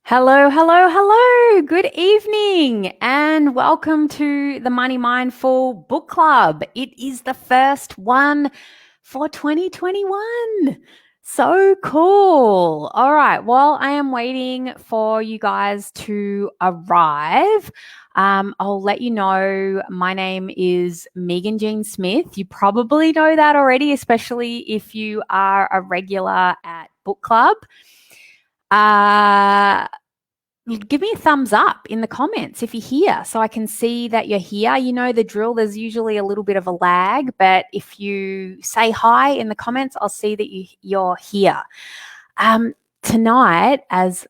Hello, hello, hello. Good evening and welcome to the Money Mindful Book Club. It is the first one for 2021. So cool. All right. While I am waiting for you guys to arrive, I'll let you know my name is Megan Jean Smith. You probably know that already, especially if you are a regular at book club. Give me a thumbs up in the comments if you're here so I can see that you're here. You know the drill. There's usually a little bit of a lag, but if you say hi in the comments, I'll see that you're here. Tonight, as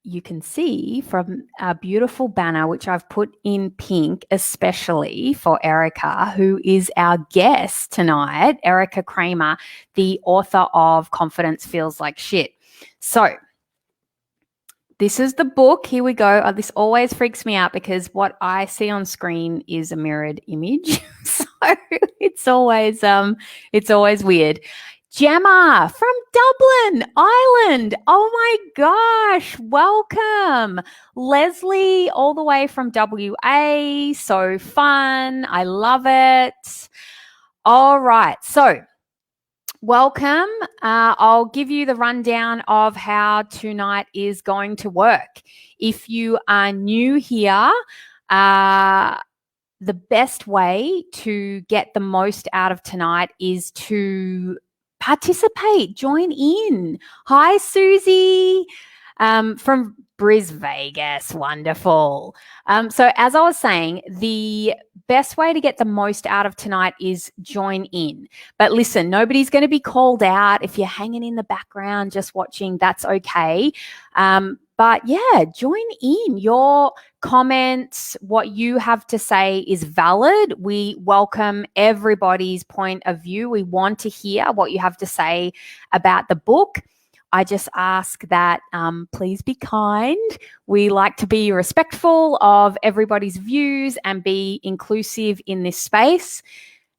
you can see from our beautiful banner, which I've put in pink, especially for Erika, who is our guest tonight, Erika Cramer, the author of Confidence Feels Like Shit. So, this is the book. Here we go. This always freaks me out because what I see on screen is a mirrored image. So it's always weird. Gemma from Dublin, Ireland. Oh my gosh, welcome. Leslie, all the way from WA. So fun. I love it. All right. So welcome. I'll give you the rundown of how tonight is going to work. If you are new here, the best way to get the most out of tonight is to participate, join in. Hi, Susie from Vegas. Wonderful. So as I was saying, the best way to get the most out of tonight is join in. But listen, nobody's going to be called out. If you're hanging in the background just watching, that's okay. But yeah, join in. Your comments, what you have to say is valid. We welcome everybody's point of view. We want to hear what you have to say about the book. I just ask that please be kind. We like to be respectful of everybody's views and be inclusive in this space.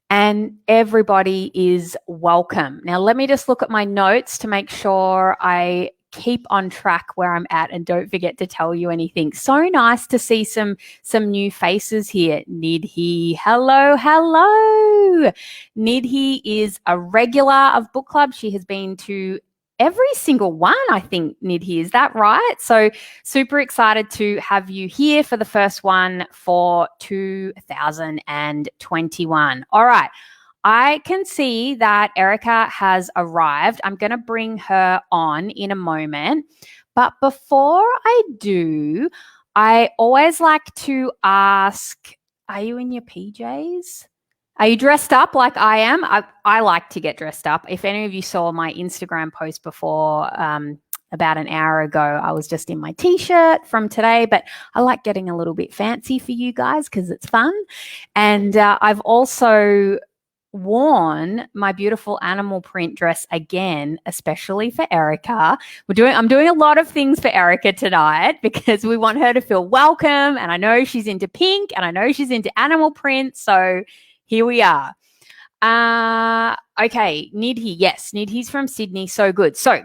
And everybody is welcome. Now, let me just look at my notes to make sure I keep on track where I'm at and don't forget to tell you anything. So nice to see some new faces here. Nidhi, hello, hello. Nidhi is a regular of book club. She has been to every single one, I think, Nidhi. Is that right? So super excited to have you here for the first one for 2021. All right. I can see that Erika has arrived. I'm going to bring her on in a moment. But before I do, I always like to ask, are you in your PJs? Are you dressed up like I am? I like to get dressed up. If any of you saw my Instagram post before, about an hour ago, I was just in my t-shirt from today, but I like getting a little bit fancy for you guys because it's fun. And I've also worn my beautiful animal print dress again, especially for Erika. I'm doing a lot of things for Erika tonight because we want her to feel welcome. And I know she's into pink and I know she's into animal print. So here we are. Okay, Nidhi. Yes, Nidhi's from Sydney. So good. So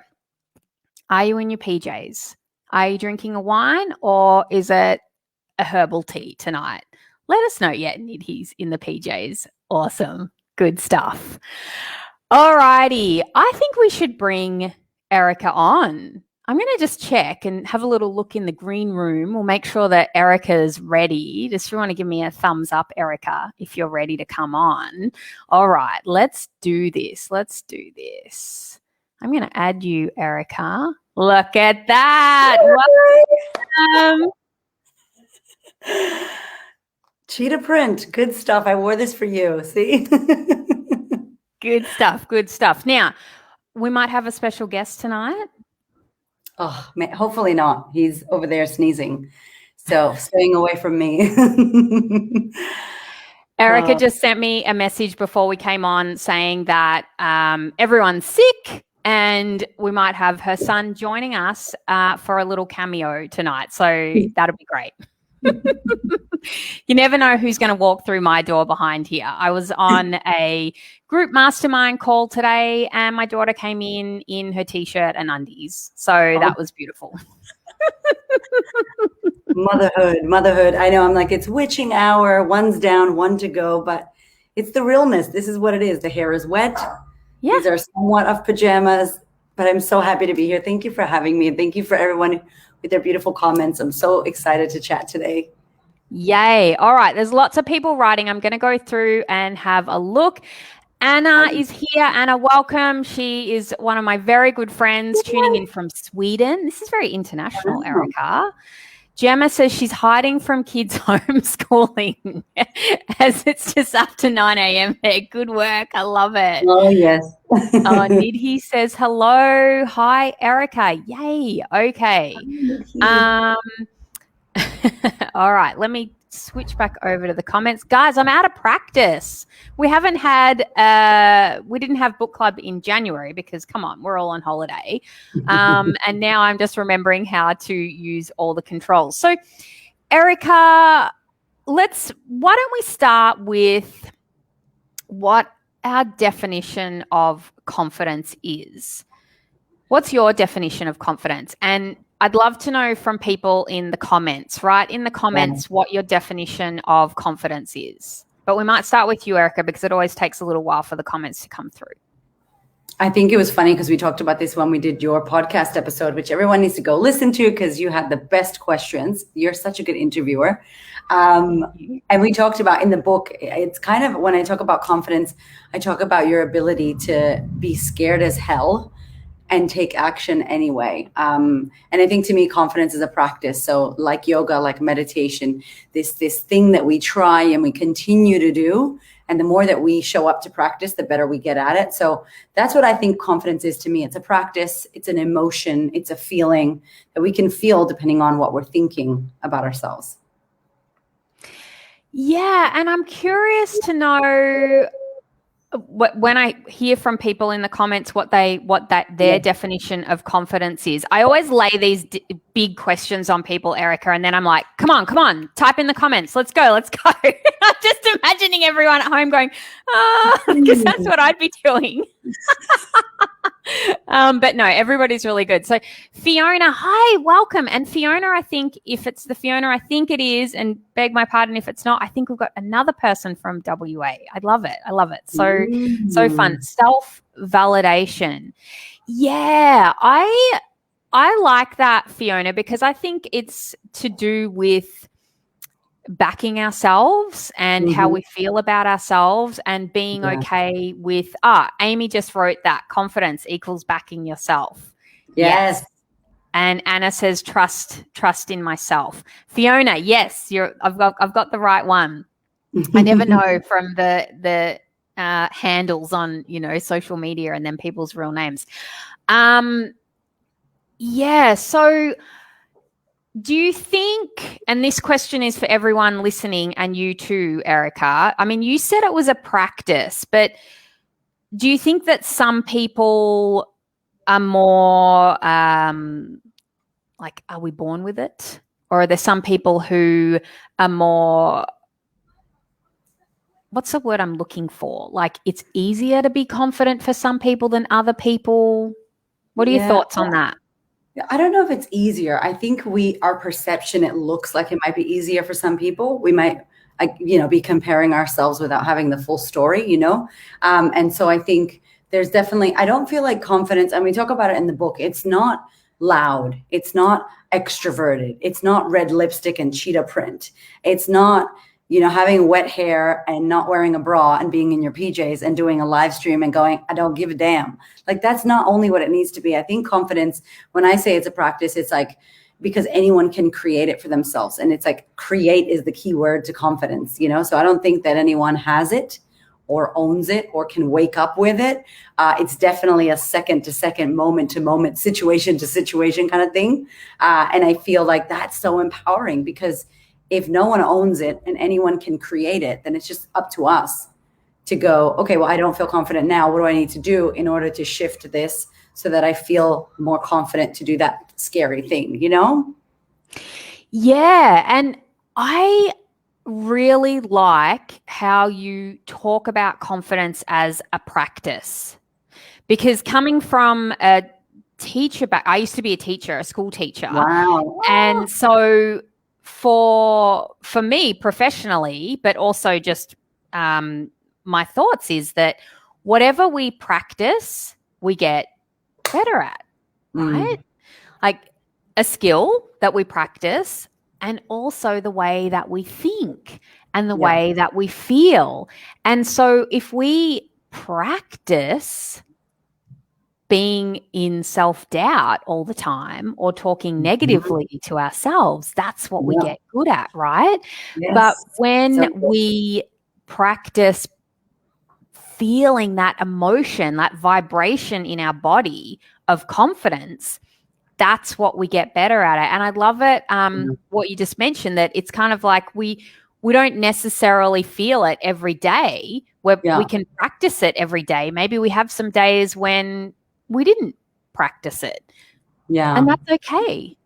are you in your PJs? Are you drinking a wine or is it a herbal tea tonight? Let us know. Yeah, Nidhi's in the PJs. Awesome. Good stuff. All righty. I think we should bring Erika on. I'm going to just check and have a little look in the green room. We'll make sure that Erika's ready. Just if you want to give me a thumbs up, Erika, if you're ready to come on. All right, let's do this. I'm going to add you, Erika. Look at that. Welcome. Cheetah print. Good stuff. I wore this for you. See? Good stuff. Now, we might have a special guest tonight. Oh, man, hopefully not. He's over there sneezing. So staying away from me. Erika just sent me a message before we came on saying that everyone's sick and we might have her son joining us for a little cameo tonight. So that'll be great. You never know who's going to walk through my door behind here. I was on a group mastermind call today and my daughter came in her t-shirt and undies. So that was beautiful. Motherhood. I know, I'm like, it's witching hour, one's down, one to go, but it's the realness. This is what it is. The hair is wet. Yeah. These are somewhat of pajamas, but I'm so happy to be here. Thank you for having me. And thank you for everyone with their beautiful comments. I'm so excited to chat today. Yay. All right. There's lots of people writing. I'm going to go through and have a look. Anna is here. Anna, welcome. She is one of my very good friends tuning in from Sweden. This is very international, Erika. Gemma says she's hiding from kids homeschooling as it's just after 9 a.m. there. Good work. I love it. Oh, yes. Nidhi says hello. Hi, Erika. Yay. Okay. All right, let me switch back over to the comments. Guys, I'm out of practice. We didn't have book club in January because, come on, we're all on holiday. And now I'm just remembering how to use all the controls. So, Erika, why don't we start with what our definition of confidence is? What's your definition of confidence? And I'd love to know from people in the comments, right? In the comments, what your definition of confidence is. But we might start with you, Erika, because it always takes a little while for the comments to come through. I think it was funny because we talked about this when we did your podcast episode, which everyone needs to go listen to because you had the best questions. You're such a good interviewer. And we talked about in the book, it's kind of, when I talk about confidence, I talk about your ability to be scared as hell and take action anyway. And I think to me, confidence is a practice. So like yoga, like meditation, this thing that we try and we continue to do. And the more that we show up to practice, the better we get at it. So that's what I think confidence is to me. It's a practice. It's an emotion. It's a feeling that we can feel depending on what we're thinking about ourselves. Yeah. And I'm curious to know, when I hear from people in the comments what their definition of confidence is, I always lay these big questions on people, Erika, and then I'm like, come on, type in the comments. Let's go. I'm just imagining everyone at home going, because that's what I'd be doing. But no, everybody's really good. So Fiona, hi, welcome. And Fiona, I think if it's the Fiona, I think it is, and beg my pardon if it's not, I think we've got another person from WA. I love it. So fun. Self-validation. Yeah, I like that, Fiona, because I think it's to do with backing ourselves and how we feel about ourselves and being okay with Amy just wrote that confidence equals backing yourself. Yes. And Anna says trust in myself. Fiona, yes, I've got the right one. I never know from the handles on social media and then people's real names. So do you think, and this question is for everyone listening and you too, Erika, I mean, you said it was a practice, but do you think that some people are more like, are we born with it? Or are there some people who are more, what's the word I'm looking for? Like, it's easier to be confident for some people than other people. What are your thoughts on that? I don't know if it's easier. I think our perception, it looks like it might be easier for some people. We might, be comparing ourselves without having the full story, And so I think there's definitely, I don't feel like confidence, and we talk about it in the book, it's not loud. It's not extroverted. It's not red lipstick and cheetah print. It's not, having wet hair and not wearing a bra and being in your PJs and doing a live stream and going, I don't give a damn. Like, that's not only what it needs to be. I think confidence, when I say it's a practice, it's like, because anyone can create it for themselves. And it's like, create is the key word to confidence, So I don't think that anyone has it or owns it or can wake up with it. It's definitely a second to second, moment to moment, situation to situation kind of thing. And I feel like that's so empowering, because if no one owns it and anyone can create it, then it's just up to us to go, okay, well, I don't feel confident now. What do I need to do in order to shift this so that I feel more confident to do that scary thing, Yeah. And I really like how you talk about confidence as a practice, because coming from a teacher I used to be a teacher, a school teacher. Wow. And so for me professionally, but also just my thoughts is that whatever we practice, we get better at, right? Like a skill that we practice, and also the way that we think and the way that we feel. And so if we practice being in self-doubt all the time or talking negatively to ourselves, that's what we get good at, right? Yes. But when we practice feeling that emotion, that vibration in our body of confidence, that's what we get better at it. And I love it, what you just mentioned, that it's kind of like we don't necessarily feel it every day. We can practice it every day. Maybe we have some days when we didn't practice it. Yeah. And that's okay.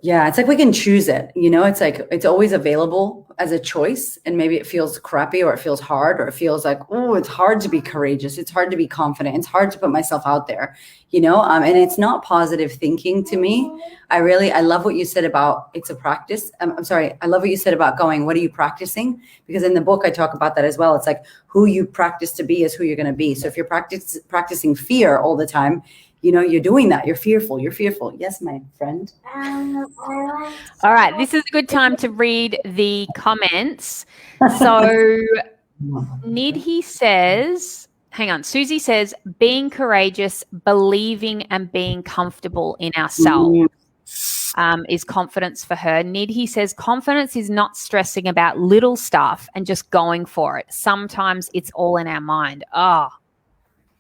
Yeah. It's like we can choose it. You know, it's like it's always available as a choice. And maybe it feels crappy or it feels hard or it feels like, oh, it's hard to be courageous. It's hard to be confident. It's hard to put myself out there, you know, and it's not positive thinking to me. I love what you said about it's a practice. I'm sorry. I love what you said about going, what are you practicing? Because in the book, I talk about that as well. It's like who you practice to be is who you're going to be. So if you're practicing fear all the time, you know, you're doing that. You're fearful. Yes, my friend. All right. This is a good time to read the comments. So Nidhi says, hang on. Susie says, being courageous, believing and being comfortable in ourselves is confidence for her. Nidhi says, confidence is not stressing about little stuff and just going for it. Sometimes it's all in our mind.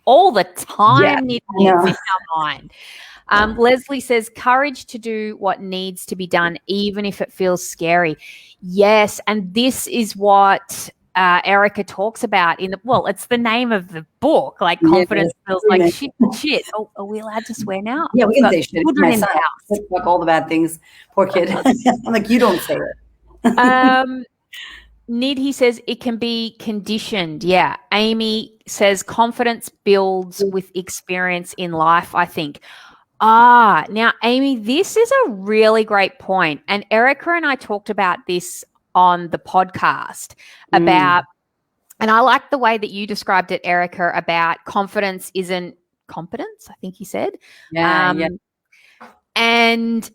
All the time, it's in our mind. Leslie says, courage to do what needs to be done, even if it feels scary. Yes, and this is what Erika talks about it's the name of the book, like confidence feels like shit. Oh, are we allowed to swear now? Yeah, we can say shit. My son, fuck all the bad things. Poor kid. I'm like, you don't say it. Nidhi says it can be conditioned. Yeah. Amy says confidence builds with experience in life, I think. Now, Amy, this is a really great point. And Erika and I talked about this on the podcast about, and I like the way that you described it, Erika, about confidence isn't competence, I think you said. Yeah. And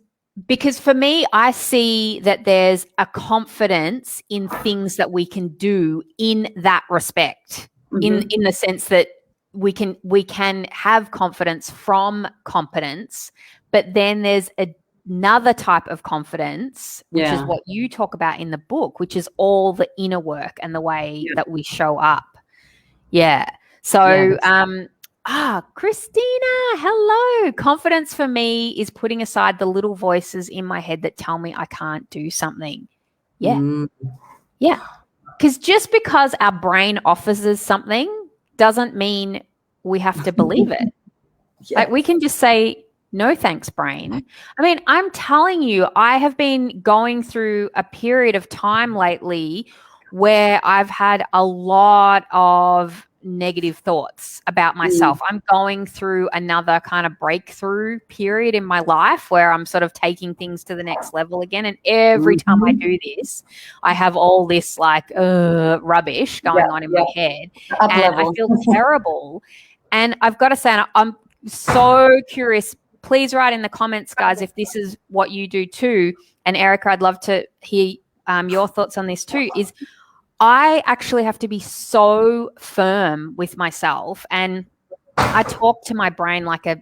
because for me, I see that there's a confidence in things that we can do in that respect, in the sense that we can have confidence from competence, but then there's another type of confidence, which is what you talk about in the book, which is all the inner work and the way that we show up. Yeah. So, Christina, hello. Confidence for me is putting aside the little voices in my head that tell me I can't do something. Yeah. Yeah. Because just because our brain offers us something doesn't mean we have to believe it. Like we can just say, no thanks, brain. I mean, I'm telling you, I have been going through a period of time lately where I've had a lot of negative thoughts about myself. I'm going through another kind of breakthrough period in my life where I'm sort of taking things to the next level again. And every time I do this, I have all this like rubbish going on in my head. And I feel terrible. And I've got to say, I'm so curious. Please write in the comments, guys, if this is what you do too. And Erika, I'd love to hear your thoughts on this too, is I actually have to be so firm with myself, and I talk to my brain like a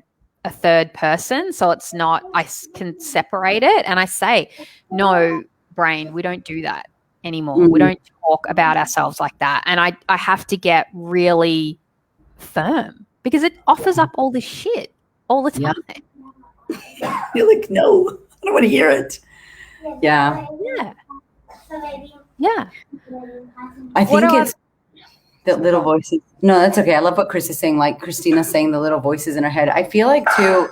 third person. So it's not, I can separate it and I say, no, brain, we don't do that anymore. We don't talk about ourselves like that. And I have to get really firm because it offers up all this shit all the time. You're like, no, I don't want to hear it. Yeah. I think it's the little voices. No, that's okay. I love what Chris is saying. Like Christina's saying, the little voices in her head. I feel like too,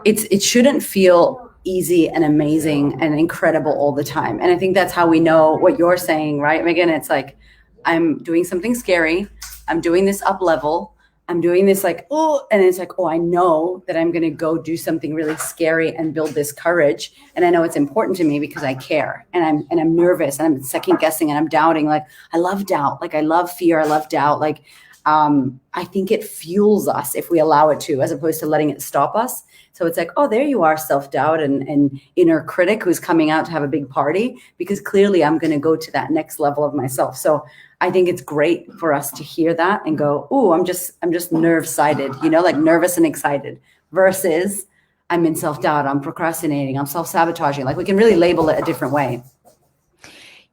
it shouldn't feel easy and amazing and incredible all the time. And I think that's how we know what you're saying, right, Megan? It's like, I'm doing something scary. I'm doing this up level. I'm doing this like, oh, and it's like, oh, I know that I'm going to go do something really scary and build this courage. And I know it's important to me because I care, and I'm nervous, and I'm second guessing, and I'm doubting. Like, I love doubt. Like, I love fear. I love doubt. Like, I think it fuels us if we allow it to, as opposed to letting it stop us. So it's like, oh, there you are, self-doubt and inner critic who's coming out to have a big party, because clearly I'm going to go to that next level of myself. So I think it's great for us to hear that and go, oh, I'm just nerve-sided, like nervous and excited, versus I'm in self-doubt, I'm procrastinating, I'm self-sabotaging. Like, we can really label it a different way.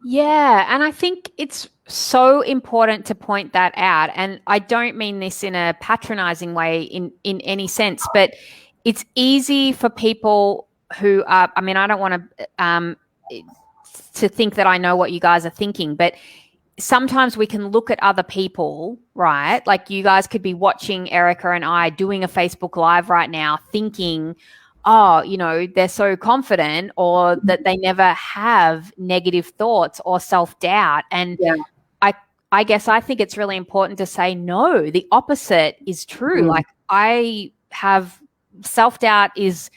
Yeah. And I think it's so important to point that out. And I don't mean this in a patronizing way in any sense, but it's easy for people who are, I mean, I don't want to think that I know what you guys are thinking, but sometimes we can look at other people, right? Like, you guys could be watching Erika and I doing a Facebook Live right now thinking, oh, they're so confident, or that they never have negative thoughts or self-doubt. And Yeah. I guess I think it's really important to say, no, the opposite is true. Like, I have self-doubt is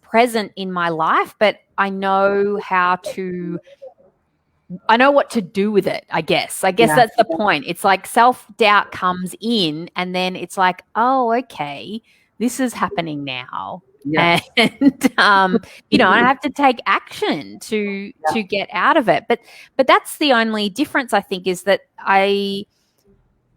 present in my life, but I know what to do with it, I guess. That's the point. It's like self-doubt comes in, and then it's like, oh, okay, this is happening now. Yeah. And, I have to take action to get out of it. But that's the only difference, I think, is that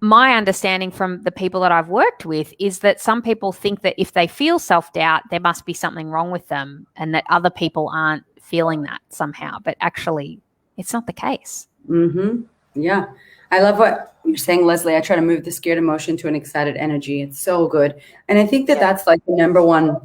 my understanding from the people that I've worked with is that some people think that if they feel self-doubt, there must be something wrong with them, and that other people aren't feeling that somehow. But actually, it's not the case. Mm-hmm. Yeah. I love what you're saying, Leslie. I try to move the scared emotion to an excited energy. It's so good. And I think that that's like the number one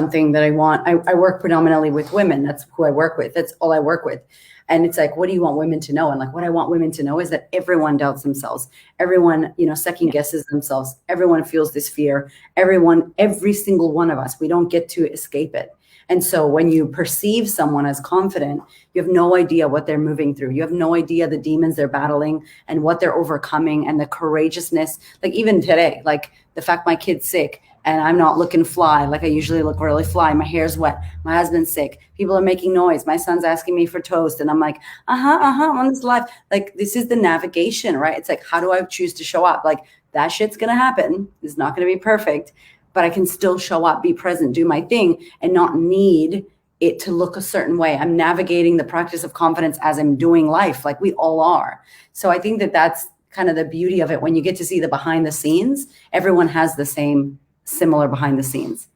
thing that I want. I work predominantly with women. That's who I work with. That's all I work with. And it's like, what do you want women to know? And like, what I want women to know is that everyone doubts themselves. Everyone, second guesses themselves. Everyone feels this fear. Every single one of us, we don't get to escape it. And so when you perceive someone as confident, you have no idea what they're moving through. You have no idea the demons they're battling and what they're overcoming, and the courageousness. Like, even today, like the fact my kid's sick and I'm not looking fly. Like, I usually look really fly. My hair's wet. My husband's sick. People are making noise. My son's asking me for toast. And I'm like, I'm on this live. Like, this is the navigation, right? It's like, how do I choose to show up? Like, that shit's going to happen. It's not going to be perfect, but I can still show up, be present, do my thing, and not need it to look a certain way. I'm navigating the practice of confidence as I'm doing life, like we all are. So I think that that's kind of the beauty of it. When you get to see the behind the scenes, everyone has the similar behind the scenes,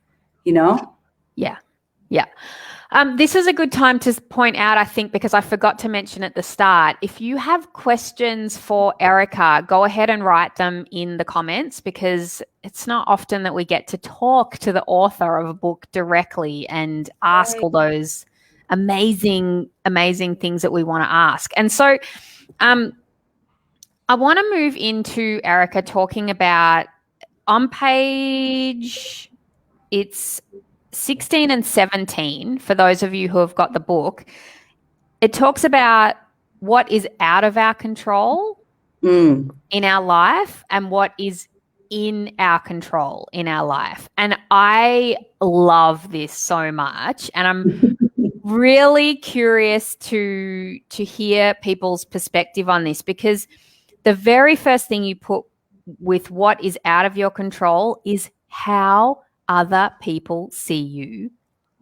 Yeah. Yeah. This is a good time to point out, I think, because I forgot to mention at the start, if you have questions for Erika, go ahead and write them in the comments, because it's not often that we get to talk to the author of a book directly and ask all those amazing, amazing things that we want to ask. And so I want to move into Erika talking about, on page, it's 16 and 17, for those of you who have got the book, it talks about what is out of our control in our life and what is in our control in our life. And I love this so much. And I'm really curious to hear people's perspective on this, because the very first thing you put with what is out of your control is how other people see you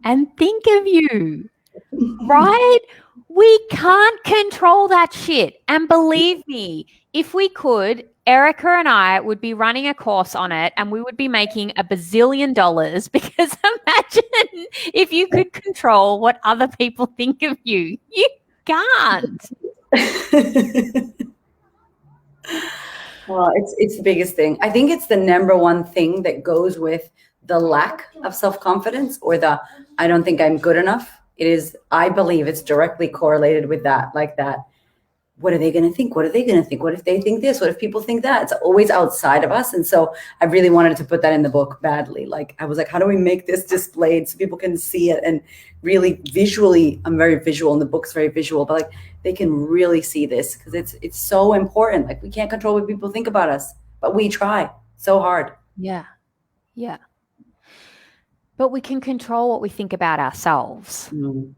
and think of you, right? We can't control that shit. And believe me, if we could, Erika and I would be running a course on it, and we would be making $1 bazillion, because imagine if you could control what other people think of you. You can't. Well, it's the biggest thing. I think it's the number one thing that goes with the lack of self-confidence, or the I don't think I'm good enough. I believe it's directly correlated with that. Like that, what are they going to think? What are they going to think? What if they think this? What if people think that? It's always outside of us. And so I really wanted to put that in the book badly. Like, I was like, how do we make this displayed so people can see it? And really visually, I'm very visual, and the book's very visual, but like, they can really see this, because it's so important. Like, we can't control what people think about us. but we try so hard. Yeah. Yeah. But we can control what we think about ourselves. Mm.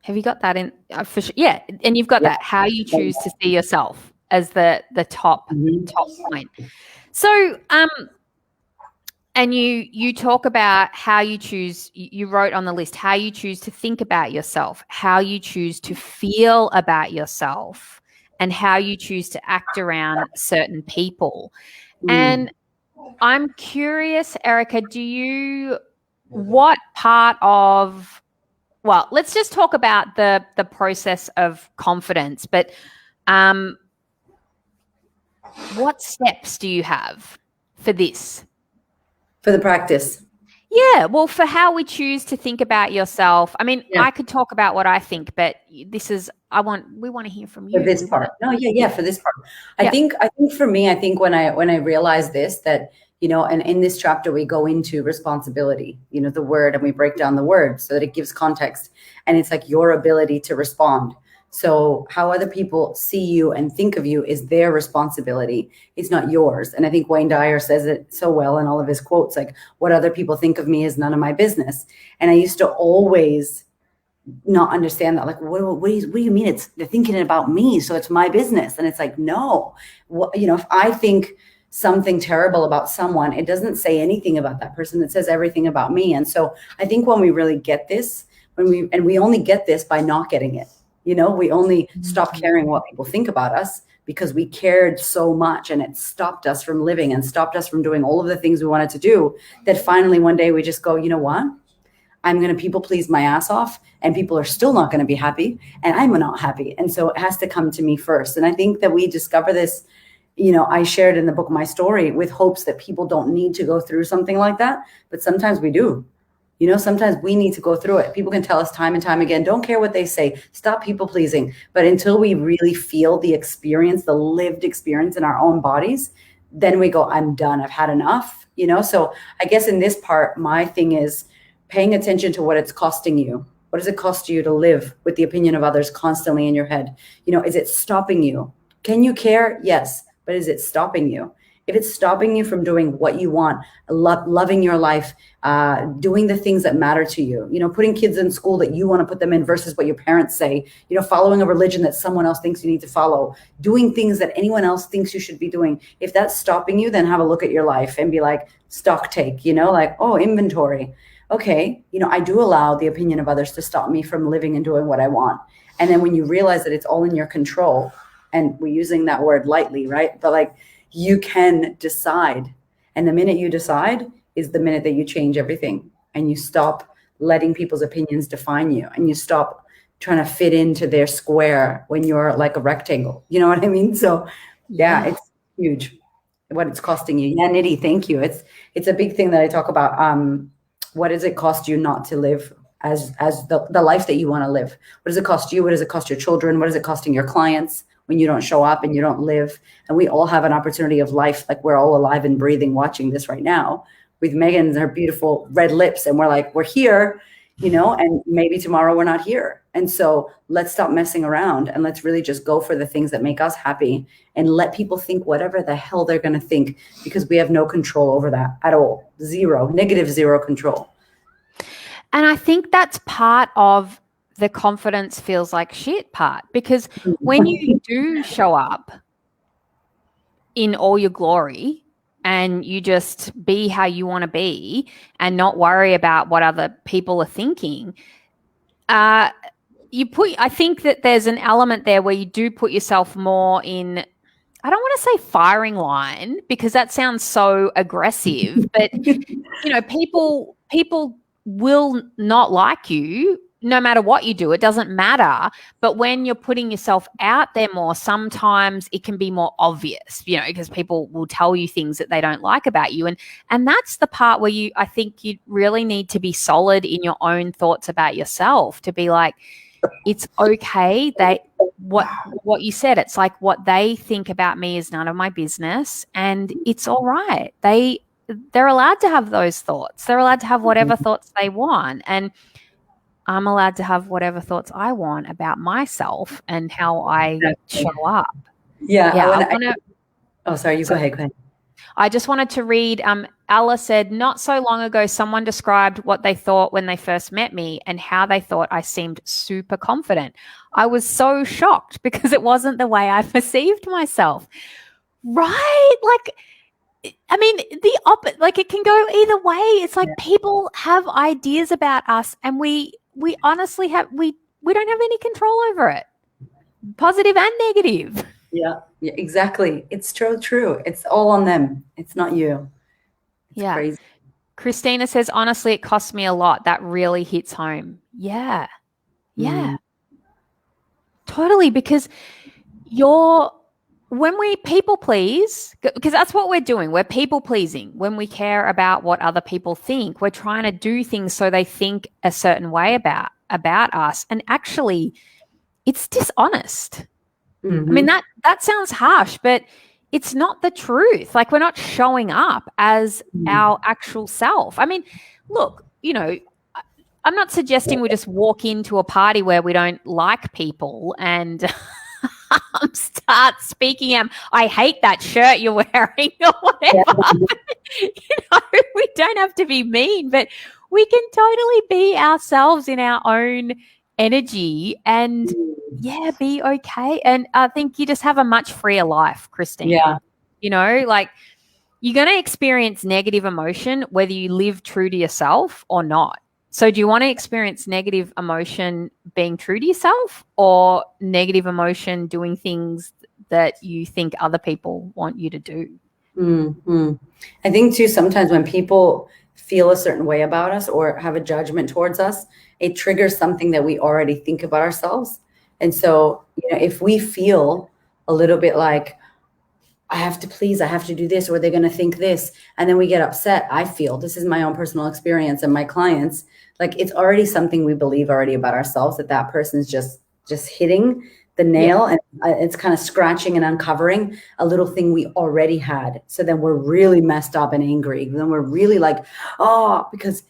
Have you got that in for sure? Yeah, and you've got Yeah. that. How you choose to see yourself as the top Mhm. point. So, and you talk about how you choose. You wrote on the list how you choose to think about yourself, how you choose to feel about yourself, and how you choose to act around certain people. Mm. And I'm curious, Erika, what part of, well, let's just talk about the process of confidence, but um, what steps do you have for this? For the practice. Yeah, well, for how we choose to think about yourself. I mean, Yeah. I could talk about what I think, but we want to hear from For you. this part. No, yeah, for this part. Yeah. I think for me, I think when I realized this, that, you know, and in this chapter we go into responsibility, you know, the word, and we break down the word so that it gives context. And it's like your ability to respond. So how other people see you and think of you is their responsibility. It's not yours. And I think Wayne Dyer says it so well in all of his quotes, like, what other people think of me is none of my business. And I used to always not understand that, like, what do you mean it's, they're thinking about me, so it's my business? And it's like, no, what, you know, if I think something terrible about someone, it doesn't say anything about that person, it says everything about me. And so I think when we really get this, we only get this by not getting it, you know, we only stop caring what people think about us because we cared so much, and it stopped us from living and stopped us from doing all of the things we wanted to do, that finally one day we just go, you know what, I'm going to people please my ass off, and people are still not going to be happy, and I'm not happy. And so it has to come to me first. And I think that we discover this, you know, I shared in the book my story with hopes that people don't need to go through something like that. But sometimes we do. You know, sometimes we need to go through it. People can tell us time and time again, don't care what they say, stop people pleasing. But until we really feel the experience, the lived experience in our own bodies, then we go, I'm done. I've had enough, you know? So I guess in this part, my thing is paying attention to what it's costing you. What does it cost you to live with the opinion of others constantly in your head? You know, is it stopping you? Can you care? Yes. But is it stopping you? If it's stopping you from doing what you want, loving your life, doing the things that matter to you, you know, putting kids in school that you want to put them in versus what your parents say, you know, following a religion that someone else thinks you need to follow, doing things that anyone else thinks you should be doing. If that's stopping you, then have a look at your life and be like, stock take, you know, like, oh, inventory. Okay, you know, I do allow the opinion of others to stop me from living and doing what I want. And then when you realize that it's all in your control, and we're using that word lightly, right? But like, you can decide. And the minute you decide is the minute that you change everything, and you stop letting people's opinions define you, and you stop trying to fit into their square when you're like a rectangle. You know what I mean? So yeah, it's huge what it's costing you. Yeah, Nidhi, thank you. It's a big thing that I talk about. What does it cost you not to live as the life that you want to live? What does it cost you? What does it cost your children? What is it costing your clients when you don't show up and you don't live? And we all have an opportunity of life. Like, we're all alive and breathing watching this right now with Megan and her beautiful red lips, and we're like, we're here, you know, and maybe tomorrow we're not here. And so let's stop messing around, and let's really just go for the things that make us happy, and let people think whatever the hell they're going to think, because we have no control over that at all. Zero control. And I think that's part of the confidence feels like shit part, because when you do show up in all your glory and you just be how you want to be and not worry about what other people are thinking, I think that there's an element there where you do put yourself more in, I don't want to say firing line because that sounds so aggressive, but you know, people will not like you no matter what you do. It doesn't matter. But when you're putting yourself out there more, sometimes it can be more obvious, you know, because people will tell you things that they don't like about you. And that's the part where I think you really need to be solid in your own thoughts about yourself, to be like, it's okay. What you said, it's like, what they think about me is none of my business, and it's all right. They're allowed to have those thoughts. They're allowed to have whatever thoughts they want. And I'm allowed to have whatever thoughts I want about myself and how I show up. Yeah. Yeah. Oh, sorry. You go ahead. I just wanted to read, Ella said, not so long ago, someone described what they thought when they first met me and how they thought I seemed super confident. I was so shocked because it wasn't the way I perceived myself. Right? Like, I mean, like it can go either way. It's like people have ideas about us and we honestly we don't have any control over it. Positive and negative. Yeah, exactly. It's true. It's all on them. It's not you. It's crazy. Christina says, honestly, it costs me a lot. That really hits home. Yeah. Totally. Because when we people please, because that's what we're doing. We're people pleasing. When we care about what other people think, we're trying to do things so they think a certain way about us. And actually, it's dishonest. I mean, that sounds harsh, but it's not the truth. Like, we're not showing up as our actual self. I mean, look, I'm not suggesting we just walk into a party where we don't like people and start speaking I hate that shirt you're wearing or whatever. We don't have to be mean, but we can totally be ourselves in our own energy and be okay. And I think you just have a much freer life, Christine. Like, you're going to experience negative emotion whether you live true to yourself or not. So do you want to experience negative emotion being true to yourself or negative emotion doing things that you think other people want you to do? I think too, sometimes when people feel a certain way about us or have a judgment towards us, it triggers something that we already think about ourselves. And so, if we feel a little bit like, I have to please, I have to do this, or they're going to think this, and then we get upset. I feel, this is my own personal experience and my clients, like it's already something we believe already about ourselves, that person's just hitting the nail, and it's kind of scratching and uncovering a little thing we already had. So then we're really messed up and angry. Then we're really like, because,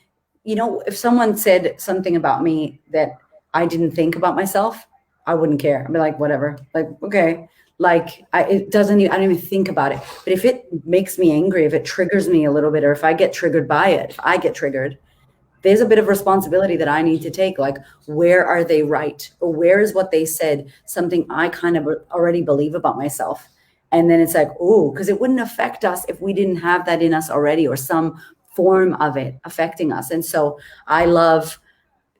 if someone said something about me that I didn't think about myself, I wouldn't care. I'd be like, whatever, like, okay. Like I don't even think about it. But if it makes me angry, if it triggers me a little bit, or if I get triggered by it, if I get triggered, there's a bit of responsibility that I need to take. Like, where are they right? Or where is what they said something I kind of already believe about myself? And then it's like, because it wouldn't affect us if we didn't have that in us already, or some form of it affecting us. And so I love,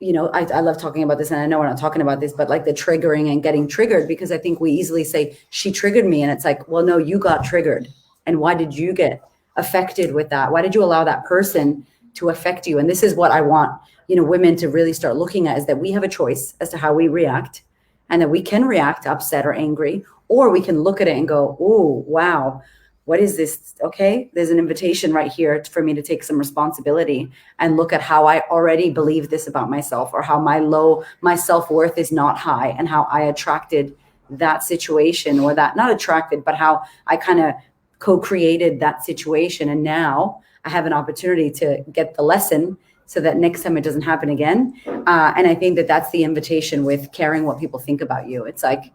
I love talking about this, and I know we're not talking about this, but like the triggering and getting triggered, because I think we easily say, she triggered me. And it's like, well, no, you got triggered. And why did you get affected with that? Why did you allow that person to affect you? And this is what I want, women to really start looking at, is that we have a choice as to how we react, and that we can react upset or angry, or we can look at it and go, oh, wow, what is this? Okay, there's an invitation right here for me to take some responsibility and look at how I already believe this about myself, or how my self-worth is not high, and how I attracted that situation, or that, not attracted, but how I kind of co-created that situation. And now I have an opportunity to get the lesson so that next time it doesn't happen again. And I think that that's the invitation with caring what people think about you. It's like,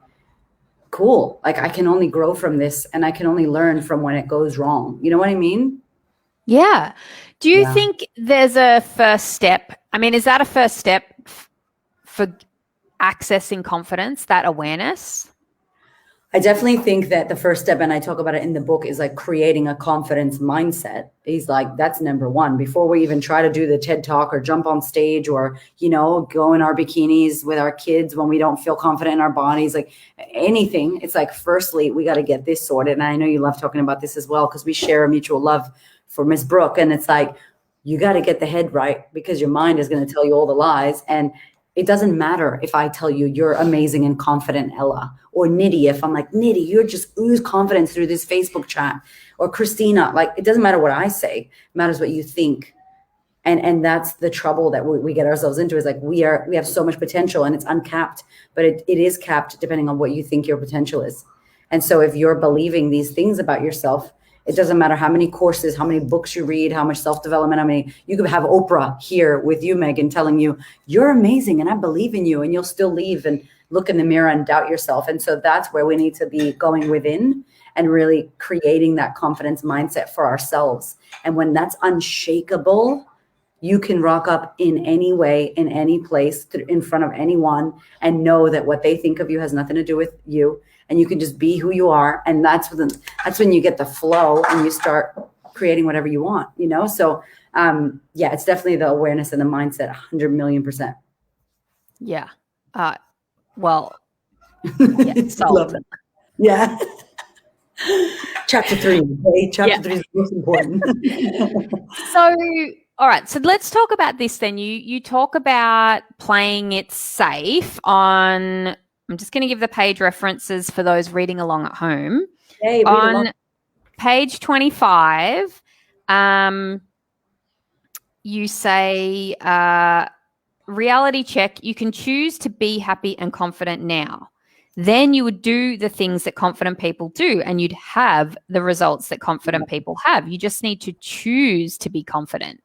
cool, like I can only grow from this, and I can only learn from when it goes wrong. You know what I mean? Yeah. Do you think there's a first step? I mean, is that a first step for accessing confidence, that awareness? I definitely think that the first step, and I talk about it in the book, is like creating a confidence mindset. He's like, that's number one. Before we even try to do the TED Talk or jump on stage, or, go in our bikinis with our kids when we don't feel confident in our bodies, like anything, it's like, firstly, we got to get this sorted. And I know you love talking about this as well, because we share a mutual love for Miss Brooke. And it's like, you got to get the head right, because your mind is going to tell you all the lies. And it doesn't matter if I tell you you're amazing and confident, Ella, or Nidhi, if I'm like, Nidhi, you're just ooze confidence through this Facebook chat, or Christina, like, it doesn't matter what I say, it matters what you think. And that's the trouble that we get ourselves into, is like, we have so much potential, and it's uncapped, but it is capped depending on what you think your potential is. And so if you're believing these things about yourself, it doesn't matter how many courses, how many books you read, how much self-development, you could have Oprah here with you, Megan, telling you, you're amazing and I believe in you, and you'll still leave and look in the mirror and doubt yourself. And so that's where we need to be going within and really creating that confidence mindset for ourselves. And when that's unshakable, you can rock up in any way, in any place, in front of anyone, and know that what they think of you has nothing to do with you, and you can just be who you are. And that's when you get the flow and you start creating whatever you want, So yeah, it's definitely the awareness and the mindset, 100,000,000%. Yeah. Well, yeah, sold. Yeah. Chapter 3. Okay? Chapter 3 is most important. So, all right. So let's talk about this then. You talk about playing it safe on. I'm just going to give the page references for those reading along at home. Hey, read on along. Page 25, you say, reality check, you can choose to be happy and confident now. Then you would do the things that confident people do, and you'd have the results that confident people have. You just need to choose to be confident.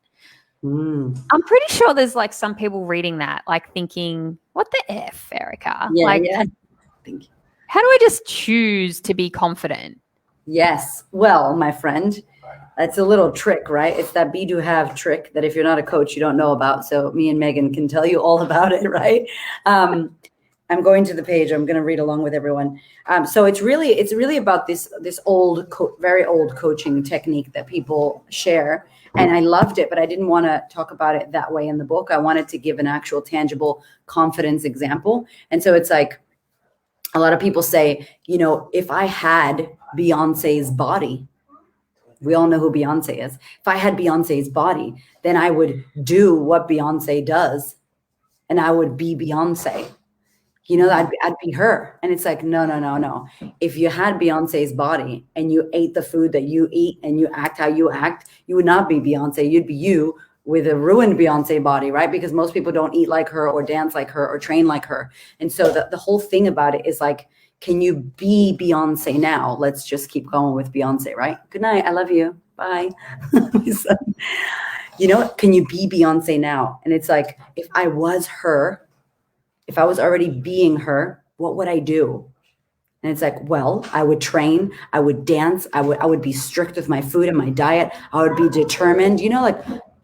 I'm pretty sure there's like some people reading that, like thinking, what the F, Erika? Yeah. How do I just choose to be confident? Yes. Well, my friend, that's a little trick, right? It's that be do have trick that if you're not a coach, you don't know about. So me and Megan can tell you all about it, right? I'm going to the page. I'm going to read along with everyone. So it's really about this old, very old coaching technique that people share. And I loved it, but I didn't want to talk about it that way in the book. I wanted to give an actual tangible confidence example. And so it's like, a lot of people say, if I had Beyonce's body, we all know who Beyonce is. If I had Beyonce's body, then I would do what Beyonce does, and I would be Beyonce. I'd be her. And it's like, no. If you had Beyonce's body and you ate the food that you eat and you act how you act, you would not be Beyonce. You'd be you with a ruined Beyonce body, right? Because most people don't eat like her or dance like her or train like her. And so the whole thing about it is like, can you be Beyonce now? Let's just keep going with Beyonce, right? Good night. I love you. Bye. Can you be Beyonce now? And it's like, if I was her, if I was already being her, what would I do? And it's like, well, I would train, I would dance, I would be strict with my food and my diet. I would be determined,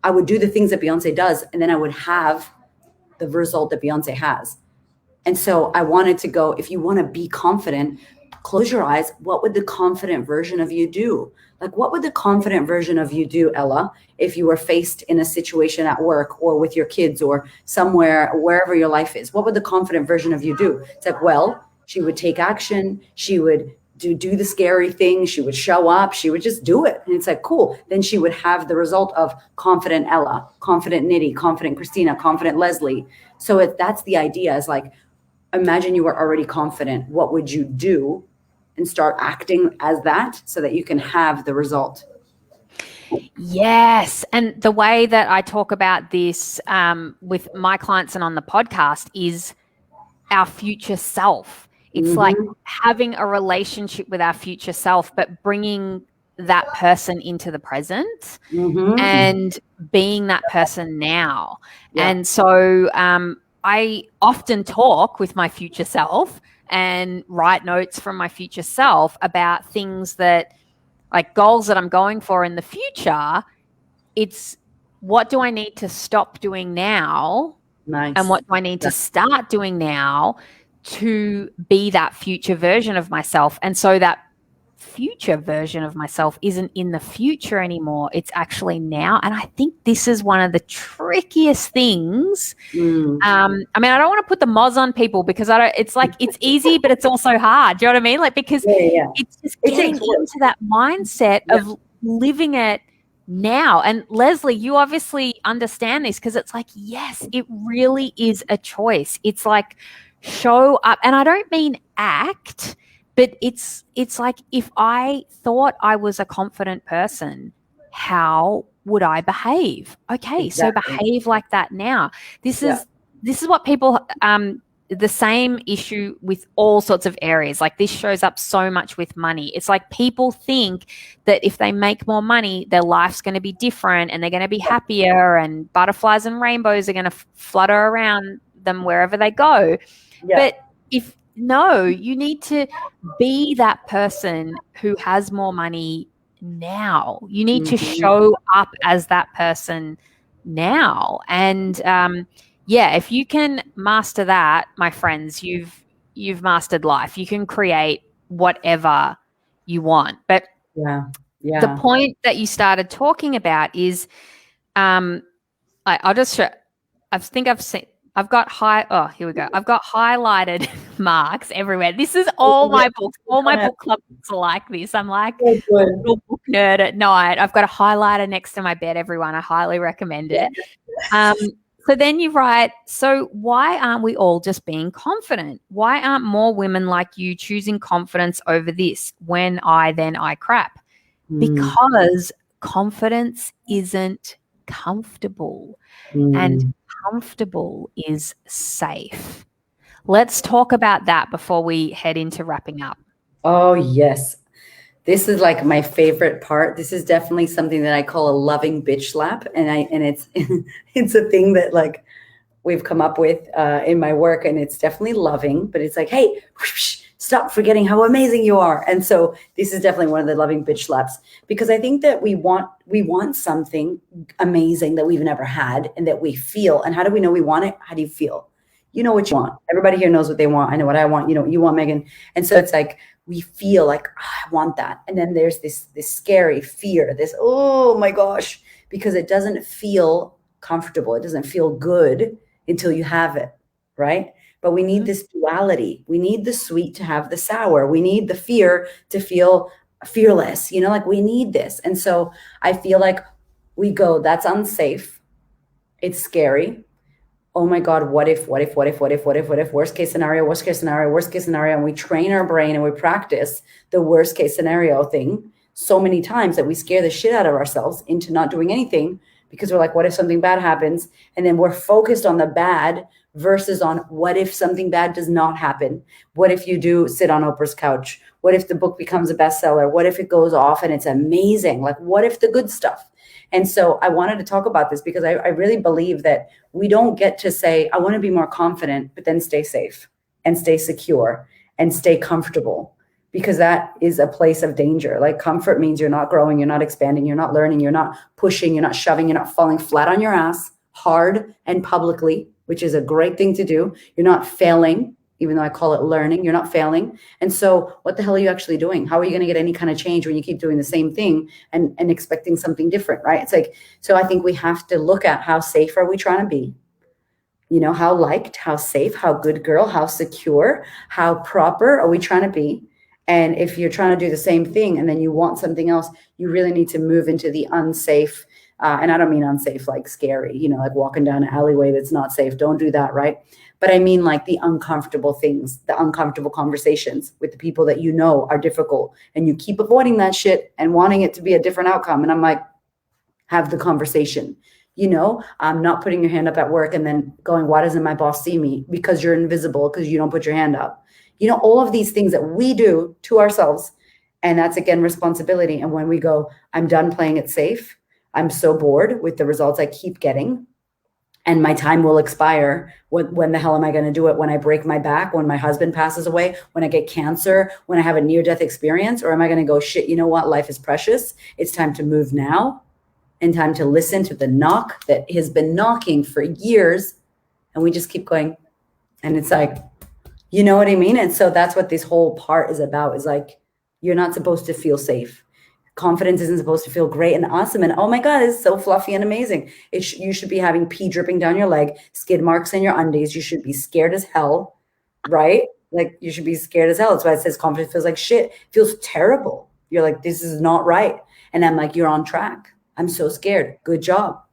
I would do the things that Beyonce does, and then I would have the result that Beyonce has. And so I wanted to go, if you want to be confident, close your eyes. What would the confident version of you do? Like, what would the confident version of you do, Ella, if you were faced in a situation at work or with your kids or somewhere, wherever your life is? What would the confident version of you do? It's like, well, she would take action. She would do the scary thing. She would show up. She would just do it. And it's like, cool. Then she would have the result of confident Ella, confident Nitty, confident Christina, confident Leslie. So that's the idea, is like, imagine you were already confident. What would you do? And start acting as that so that you can have the result. Yes. And the way that I talk about this with my clients and on the podcast is our future self. It's like having a relationship with our future self, but bringing that person into the present and being that person now. Yeah. And so I often talk with my future self and write notes from my future self about things that, like, goals that I'm going for in the future. It's, what do I need to stop doing now? Nice. And what do I need to start doing now to be that future version of myself? And so that future version of myself isn't in the future anymore. It's actually now. And I think this is one of the trickiest things. I mean, I don't want to put the moz on people because it's like, it's easy, but it's also hard. Do you know what I mean? Like, because it's just getting into that mindset of living it now. And Leslie, you obviously understand this, because it's like, yes, it really is a choice. It's like, show up. And I don't mean act, but it's like, if I thought I was a confident person, how would I behave? Okay, exactly. So behave like that now. This is what people, the same issue with all sorts of areas. Like, this shows up so much with money. It's like, people think that if they make more money, their life's going to be different and they're going to be happier, and butterflies and rainbows are going to flutter around them wherever they go. Yeah. But if no, you need to be that person who has more money now. You need to Mhm. show up as that person now. And yeah, if you can master that, my friends, you've mastered life. You can create whatever you want. But Yeah. the Yeah. point that you started talking about is um, I'll just show. I think I've seen. I've got Oh, here we go. I've got highlighted marks everywhere. This is I all love it. my books. All my Click on it. book club books are like this. I'm like So a good. little book nerd at night. I've got a highlighter next to my bed. Everyone, I highly recommend Yeah. it. Um, so then you write. So why aren't we all just being confident? Why aren't more women like you choosing confidence over this? When I crap. Mm, Because confidence isn't comfortable, and mm. comfortable is safe. Let's talk about that before we head into wrapping up. Oh, yes. This is like my favorite part. This is definitely something that I call a loving bitch slap. And it's, it's a thing that like we've come up with in my work, and it's definitely loving, but it's like, hey, whoosh, stop forgetting how amazing you are. And so this is definitely one of the loving bitch slaps, because I think that we want something amazing that we've never had and that we feel. And how do we know we want it? How do you feel? You know what you want. Everybody here knows what they want. I know what I want. You know what you want, Megan. And so it's like we feel like, oh, I want that. And then there's this scary fear, this, oh my gosh, because it doesn't feel comfortable. It doesn't feel good until you have it, right? But we need this duality. We need the sweet to have the sour. We need the fear to feel fearless, like we need this. And so I feel like we go, that's unsafe. It's scary. Oh my God, what if, what if, what if, what if, what if, what if, worst case scenario, worst case scenario, worst case scenario. And we train our brain and we practice the worst case scenario thing so many times that we scare the shit out of ourselves into not doing anything, because we're like, what if something bad happens? And then we're focused on the bad versus on what if something bad does not happen? What if you do sit on Oprah's couch? What if the book becomes a bestseller? What if it goes off and it's amazing? Like, what if the good stuff? And so I wanted to talk about this because I really believe that we don't get to say, I want to be more confident, but then stay safe and stay secure and stay comfortable, because that is a place of danger. Like comfort means you're not growing, you're not expanding, you're not learning, you're not pushing, you're not shoving, you're not falling flat on your ass hard and publicly, which is a great thing to do. You're not failing, even though I call it learning, you're not failing. And so what the hell are you actually doing? How are you going to get any kind of change when you keep doing the same thing and expecting something different, right? It's like, so I think we have to look at how safe are we trying to be? How liked, how safe, how good girl, how secure, how proper are we trying to be? And if you're trying to do the same thing and then you want something else, you really need to move into the unsafe. And I don't mean unsafe like scary, like walking down an alleyway that's not safe. Don't do that, right? But I mean like the uncomfortable things, the uncomfortable conversations with the people that are difficult. And you keep avoiding that shit and wanting it to be a different outcome. And I'm like, have the conversation. Not putting your hand up at work and then going, why doesn't my boss see me? Because you're invisible, because you don't put your hand up. All of these things that we do to ourselves. And that's, again, responsibility. And when we go, I'm done playing it safe, I'm so bored with the results I keep getting, and my time will expire. When the hell am I going to do it? When I break my back, when my husband passes away, when I get cancer, when I have a near-death experience? Or am I going to go, shit, you know what? Life is precious. It's time to move now, and time to listen to the knock that has been knocking for years. And we just keep going. And it's like, you know what I mean? And so that's what this whole part is about, is like, you're not supposed to feel safe. Confidence isn't supposed to feel great and awesome. And oh my God, it's so fluffy and amazing. You should be having pee dripping down your leg, skid marks in your undies. You should be scared as hell, right? Like you should be scared as hell. That's why it says confidence feels like shit. It feels terrible. You're like, this is not right. And I'm like, you're on track. I'm so scared. Good job.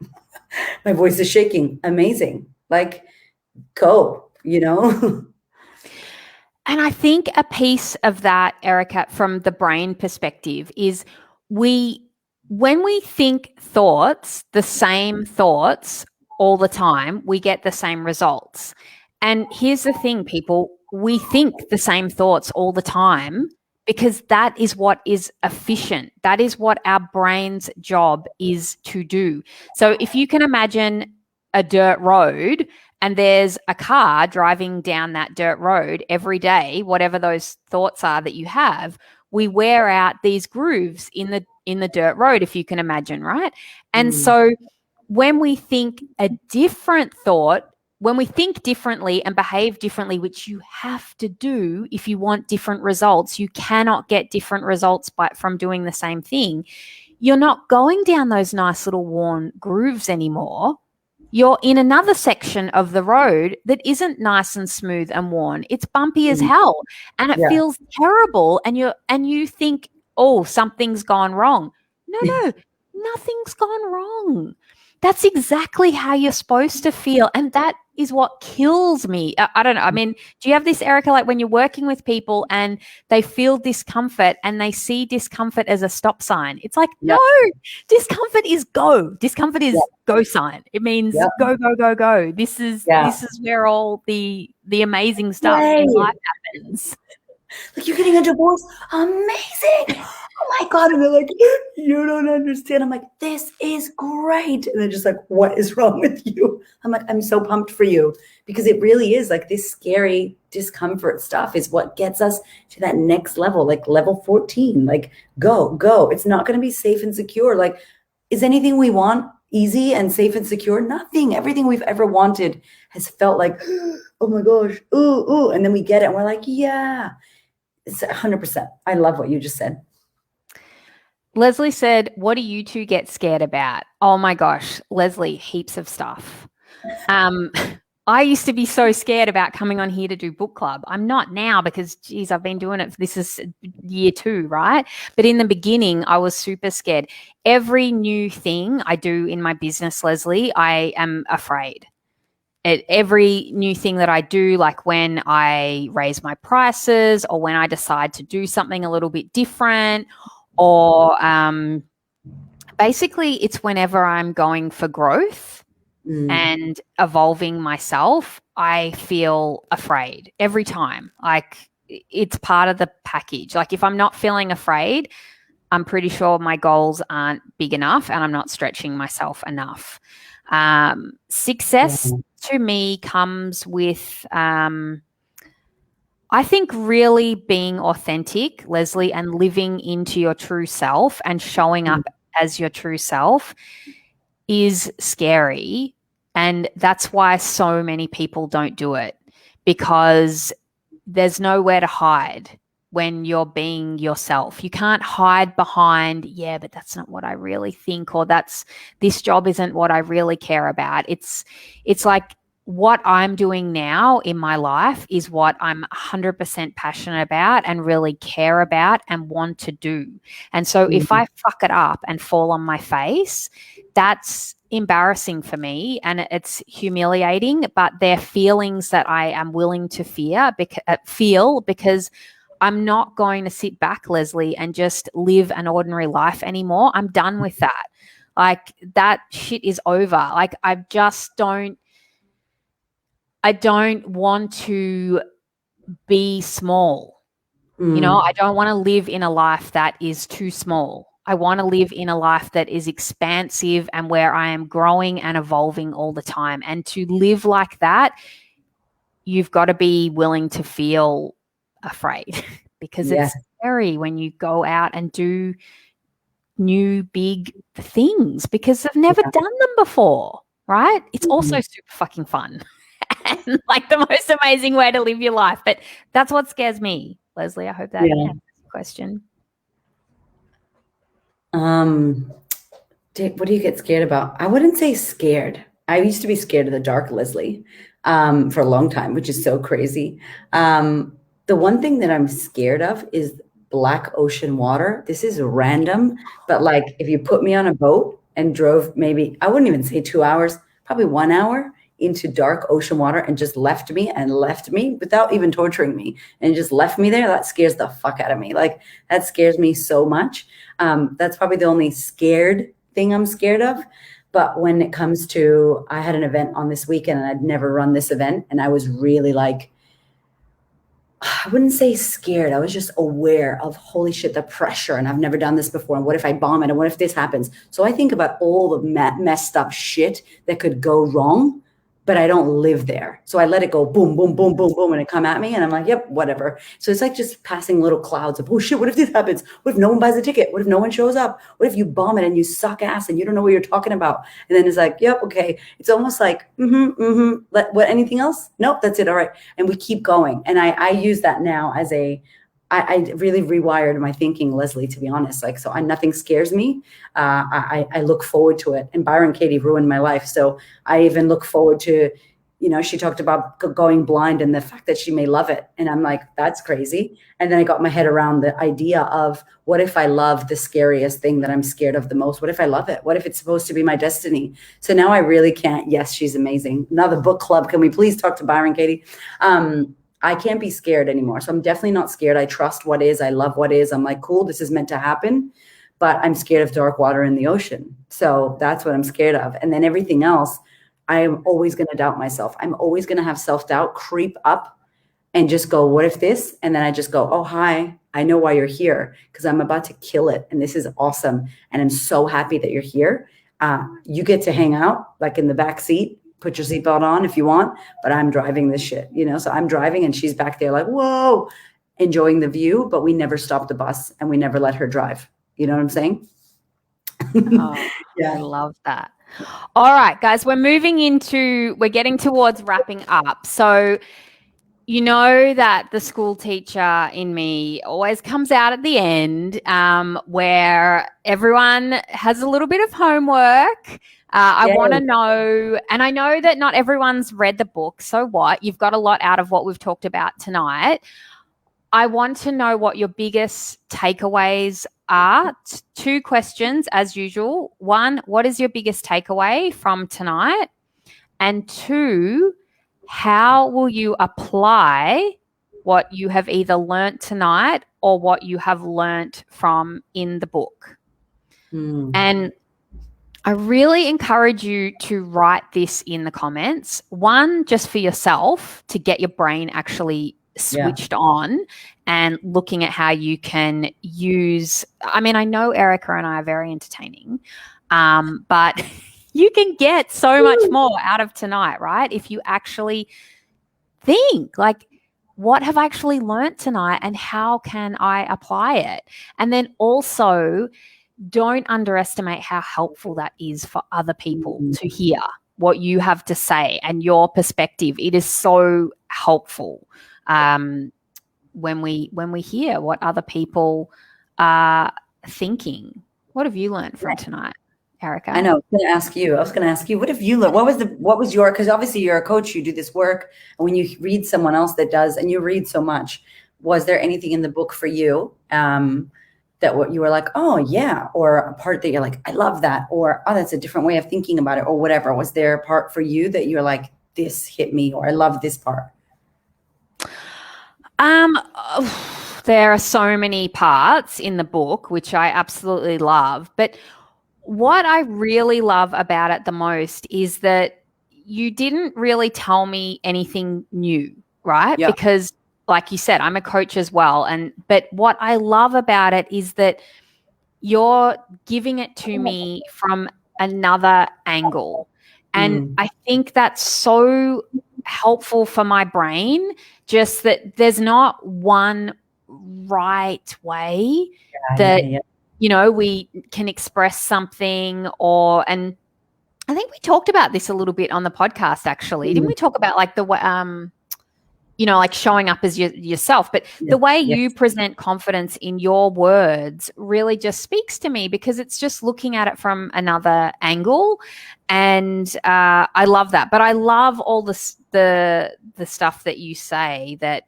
My voice is shaking. Amazing. Like, go, And I think a piece of that, Erica, from the brain perspective is when we think thoughts, the same thoughts all the time, we get the same results. And here's the thing, people, we think the same thoughts all the time because that is what is efficient. That is what our brain's job is to do. So if you can imagine a dirt road and there's a car driving down that dirt road every day, whatever those thoughts are that you have, we wear out these grooves in the dirt road, if you can imagine, right? And so when we think a different thought, when we think differently and behave differently, which you have to do if you want different results, you cannot get different results from doing the same thing. You're not going down those nice little worn grooves anymore. You're in another section of the road that isn't nice and smooth and worn. It's bumpy as hell and it feels terrible. And you think, oh, something's gone wrong. No, nothing's gone wrong. That's exactly how you're supposed to feel. And that is what kills me. I don't know. I mean, do you have this, Erika, like when you're working with people and they feel discomfort and they see discomfort as a stop sign? It's like, no, discomfort is go. Discomfort is go sign. It means go, go, go, go. This is where all the amazing stuff in life happens. Like, you're getting a divorce? Amazing. Oh my God. And they're like, you don't understand. I'm like, this is great. And they're just like, what is wrong with you? I'm like, I'm so pumped for you, because it really is like this scary discomfort stuff is what gets us to that next level, like level 14, like go. It's not going to be safe and secure. Like, is anything we want easy and safe and secure? Nothing. Everything we've ever wanted has felt like, oh my gosh, ooh. And then we get it and we're like, yeah. It's 100%. I love what you just said. Leslie said, what do you two get scared about? Oh my gosh, Leslie, heaps of stuff. I used to be so scared about coming on here to do book club. I'm not now because, geez, I've been doing it. This is year 2, right? But in the beginning, I was super scared. Every new thing I do in my business, Leslie, I am afraid. Every new thing that I do, like when I raise my prices or when I decide to do something a little bit different, or basically it's whenever I'm going for growth and evolving myself, I feel afraid every time. Like, it's part of the package. Like, if I'm not feeling afraid, I'm pretty sure my goals aren't big enough and I'm not stretching myself enough. Success to me comes with, I think, really being authentic, Leslie, and living into your true self and showing up as your true self is scary. And that's why so many people don't do it, because there's nowhere to hide when you're being yourself. You can't hide behind, but that's not what I really think, or this job isn't what I really care about. It's like, what I'm doing now in my life is what I'm 100% passionate about and really care about and want to do. And so if I fuck it up and fall on my face, that's embarrassing for me and it's humiliating, but they're feelings that I am willing to feel because I'm not going to sit back, Leslie, and just live an ordinary life anymore. I'm done with that. Like, that shit is over. Like, I don't want to be small. You know, I don't want to live in a life that is too small. I want to live in a life that is expansive and where I am growing and evolving all the time. And to live like that, you've got to be willing to feel afraid because it's scary when you go out and do new big things because I've never done them before, right? It's also super fucking fun and like the most amazing way to live your life. But that's what scares me, Leslie. I hope that answers the question. What do you get scared about? I wouldn't say scared. I used to be scared of the dark, Leslie, for a long time, which is so crazy. The one thing that I'm scared of is black ocean water. This is random, but like, if you put me on a boat and drove maybe, I wouldn't even say 2 hours, probably 1 hour into dark ocean water and just left me without even torturing me and just left me there, that scares the fuck out of me. Like, that scares me so much. That's probably the only scared thing I'm scared of. But when it comes to, I had an event on this weekend and I'd never run this event. And I was really like, I wouldn't say scared. I was just aware of holy shit, the pressure, and I've never done this before. And what if I bomb it? And what if this happens? So I think about all the messed up shit that could go wrong, but I don't live there. So I let it go boom, boom, boom, boom, boom, and it come at me, and I'm like, yep, whatever. So it's like just passing little clouds of, oh shit, what if this happens? What if no one buys a ticket? What if no one shows up? What if you bomb it and you suck ass and you don't know what you're talking about? And then it's like, yep, okay. It's almost like, what? Anything else? Nope, that's it. All right, and we keep going. And I use that now as I really rewired my thinking, Leslie, to be honest. Like, so nothing scares me. I look forward to it. And Byron Katie ruined my life. So I even look forward to, she talked about going blind and the fact that she may love it. And I'm like, that's crazy. And then I got my head around the idea of, what if I love the scariest thing that I'm scared of the most? What if I love it? What if it's supposed to be my destiny? So now I really can't. Yes, she's amazing. Another book club. Can we please talk to Byron Katie? I can't be scared anymore. So I'm definitely not scared. I trust what is. I love what is. I'm like, cool, this is meant to happen. But I'm scared of dark water in the ocean. So that's what I'm scared of. And then everything else, I am always going to doubt myself. I'm always going to have self-doubt creep up and just go, what if this? And then I just go, oh, hi, I know why you're here, because I'm about to kill it. And this is awesome. And I'm so happy that you're here. You get to hang out like in the back seat. Put your seatbelt on if you want, but I'm driving this shit, So I'm driving and she's back there like, whoa, enjoying the view, but we never stopped the bus and we never let her drive. You know what I'm saying? Oh, yeah. I love that. All right, guys, we're getting towards wrapping up. So, you know that the school teacher in me always comes out at the end, where everyone has a little bit of homework. I want to know, and I know that not everyone's read the book, so what? You've got a lot out of what we've talked about tonight. I want to know what your biggest takeaways are. 2 questions, as usual. 1, what is your biggest takeaway from tonight? And 2, how will you apply what you have either learnt tonight or what you have learnt from in the book? And I really encourage you to write this in the comments. 1, just for yourself, to get your brain actually switched on and looking at how you can use, I mean, I know Erika and I are very entertaining, but you can get so much more out of tonight, right? If you actually think like, what have I actually learnt tonight and how can I apply it? And then also, don't underestimate how helpful that is for other people to hear what you have to say and your perspective. It is so helpful when we hear what other people are thinking. What have you learned from tonight, Erika? I know. I was going to ask you, what have you learned? What was your, because obviously you're a coach, you do this work, and when you read someone else that does, and you read so much, was there anything in the book for you that what you were like, oh yeah, or a part that you're like, I love that, or oh, that's a different way of thinking about it, or whatever? Was there a part for you that you're like, this hit me, or I love this part? There are so many parts in the book, which I absolutely love. But what I really love about it the most is that you didn't really tell me anything new, right? Yeah. Because like you said, I'm a coach as well. But what I love about it is that you're giving it to me from another angle. And I think that's so helpful for my brain, just that there's not one right way we can express something, and I think we talked about this a little bit on the podcast, actually. Didn't we talk about like the like showing up as yourself, but the way you present confidence in your words really just speaks to me, because it's just looking at it from another angle. And I love that. But I love all the stuff that you say that,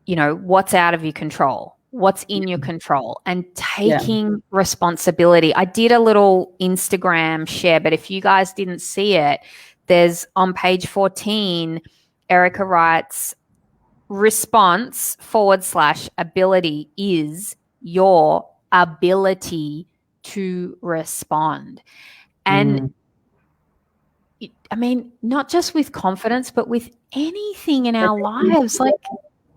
what's out of your control, what's in your control, and taking responsibility. I did a little Instagram share, but if you guys didn't see it, there's on page 14, Erika writes, response / ability is your ability to respond. And I mean, not just with confidence, but with anything in our lives. Like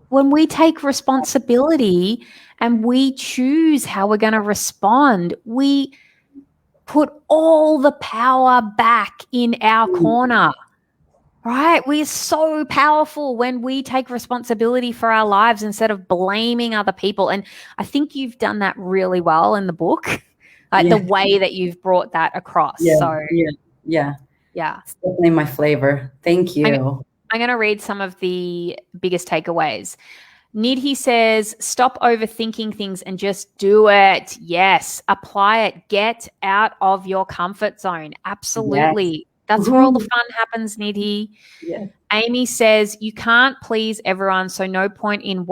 when we take responsibility and we choose how we're going to respond, we put all the power back in our corner. Right? We're so powerful when we take responsibility for our lives instead of blaming other people. And I think you've done that really well in the book, like the way that you've brought that across. So, yeah. yeah. It's definitely my flavor. Thank you. I'm going to read some of the biggest takeaways. Nidhi says, stop overthinking things and just do it. Yes. Apply it. Get out of your comfort zone. Absolutely. Yes. That's where all the fun happens, Nidhi. Yeah. Amy says, you can't please everyone, so no point in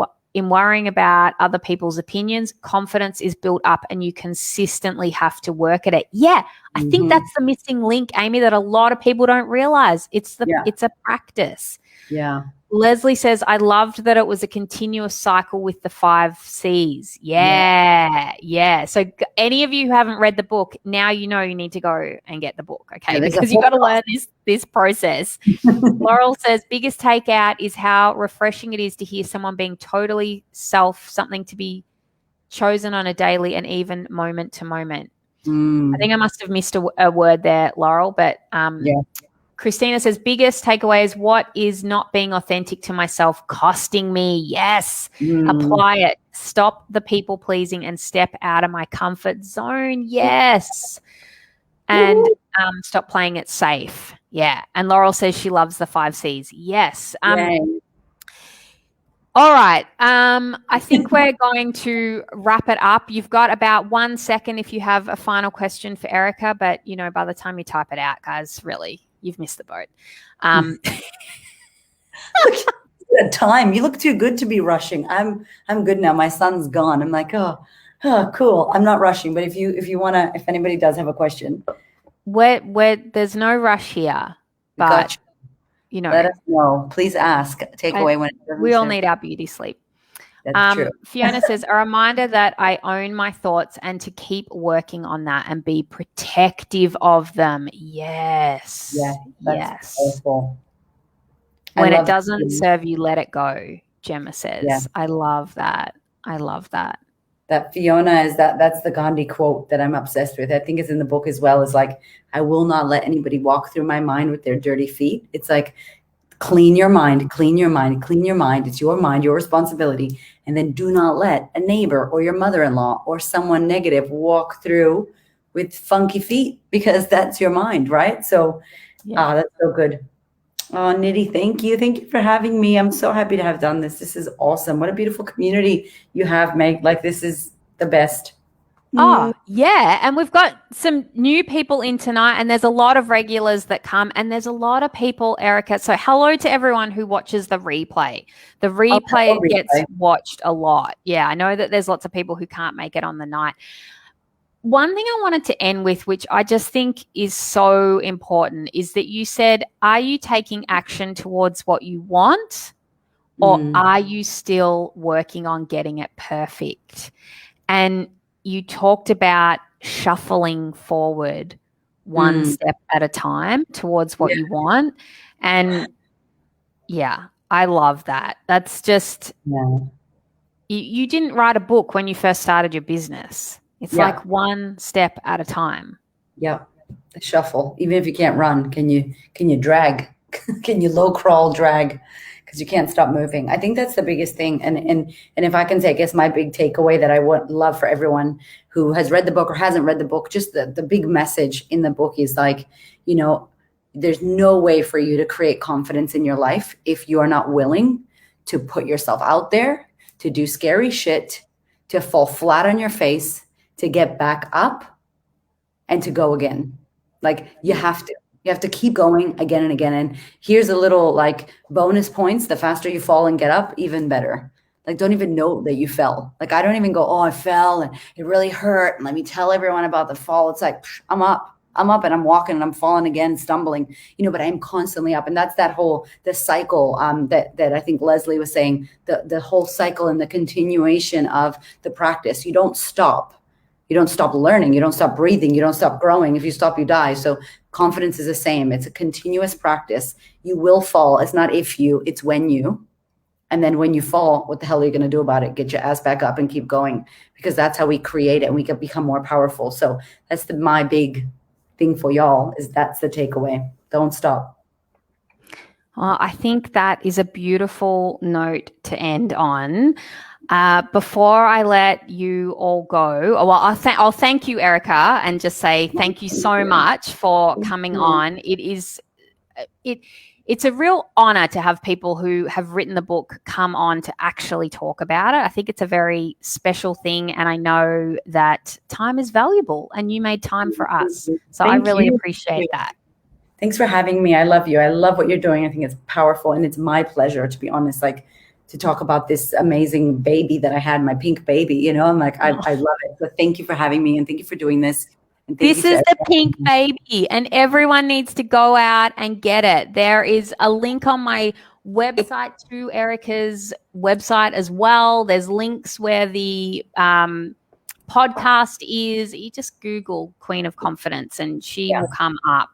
worrying about other people's opinions. Confidence is built up and you consistently have to work at it. Yeah, I think that's the missing link, Amy, that a lot of people don't realize. It's a practice. Yeah. Leslie says, I loved that it was a continuous cycle with the 5 C's. Yeah. So any of you who haven't read the book, now you know you need to go and get the book, okay? Yeah, because you've got to learn this process. Laurel says, biggest takeout is how refreshing it is to hear someone being totally something to be chosen on a daily and even moment to moment. I think I must have missed a word there, Laurel, but Christina says, biggest takeaway is what is not being authentic to myself costing me? Yes. Apply it. Stop the people pleasing and step out of my comfort zone. Yes. And stop playing it safe. Yeah. And Laurel says she loves the 5 C's. Yes. All right. I think we're going to wrap it up. You've got about 1 second if you have a final question for Erika, but by the time you type it out, guys, really, you've missed the boat. Look at time. You look too good to be rushing. I'm good now. My son's gone. I'm like, oh, cool. I'm not rushing. But if anybody does have a question, there's no rush here. But gotcha. Let us know. Please ask. Take away when we all need our beauty sleep. That's true. Fiona says, a reminder that I own my thoughts and to keep working on that and be protective of them. Yes. That's powerful. When it doesn't serve you, let it go, Gemma says. Yeah. I love that. That Fiona is that's the Gandhi quote that I'm obsessed with. I think it's in the book as well. It's like, I will not let anybody walk through my mind with their dirty feet. It's like, clean your mind, clean your mind, clean your mind. It's your mind, your responsibility. And then do not let a neighbor or your mother-in-law or someone negative walk through with funky feet, because that's your mind, right? So, that's so good. Oh, Nidhi, thank you. Thank you for having me. I'm so happy to have done this. This is awesome. What a beautiful community you have, Meg. Like, this is the best. Oh, yeah. And we've got some new people in tonight, and there's a lot of regulars that come, and there's a lot of people, Erika. So hello to everyone who watches the replay. The replay gets watched a lot. Yeah, I know that there's lots of people who can't make it on the night. One thing I wanted to end with, which I just think is so important, is that you said, are you taking action towards what you want, or are you still working on getting it perfect? And you talked about shuffling forward one step at a time towards what you want. And I love that. That's just, you didn't write a book when you first started your business. It's like one step at a time. Yeah. The shuffle. Even if you can't run, can you drag? Can you low crawl drag? Because you can't stop moving. I think that's the biggest thing. And if I can say, I guess my big takeaway that I would love for everyone who has read the book or hasn't read the book, just the big message in the book is like, there's no way for you to create confidence in your life if you are not willing to put yourself out there, to do scary shit, to fall flat on your face, to get back up, and to go again. Like, you have to keep going again and again. And here's a little like bonus points. The faster you fall and get up, even better. Like, don't even know that you fell. Like, I don't even go, oh, I fell and it really hurt, and let me tell everyone about the fall. It's like, I'm up and I'm walking and I'm falling again, stumbling, but I'm constantly up. And that's the cycle that I think Leslie was saying, the whole cycle and the continuation of the practice. You don't stop learning. You don't stop breathing. You don't stop growing. If you stop, you die. So Confidence is the same. It's a continuous practice. You will fall. It's not if you, it's when you. And then when you fall, what the hell are you going to do about it? Get your ass back up and keep going, because that's how we create it and we can become more powerful. So that's my big thing for y'all, is that's the takeaway. Don't stop. I think that is a beautiful note to end on. Before I let you all go, well, I'll thank you, Erika, and just say thank you so much for coming on. It's a real honor to have people who have written the book come on to actually talk about it. I think it's a very special thing, and I know that time is valuable, and you made time for us. So I really appreciate that. Thanks for having me. I love you. I love what you're doing. I think it's powerful, and it's my pleasure, to be honest, like to talk about this amazing baby that I had, my pink baby, you know, I'm like, I love it. So thank you for having me, and thank you for doing this. This is the pink baby, and everyone needs to go out and get it. There is a link on my website to Erika's website as well. There's links where the podcast is. You just Google Queen of Confidence and she will come up.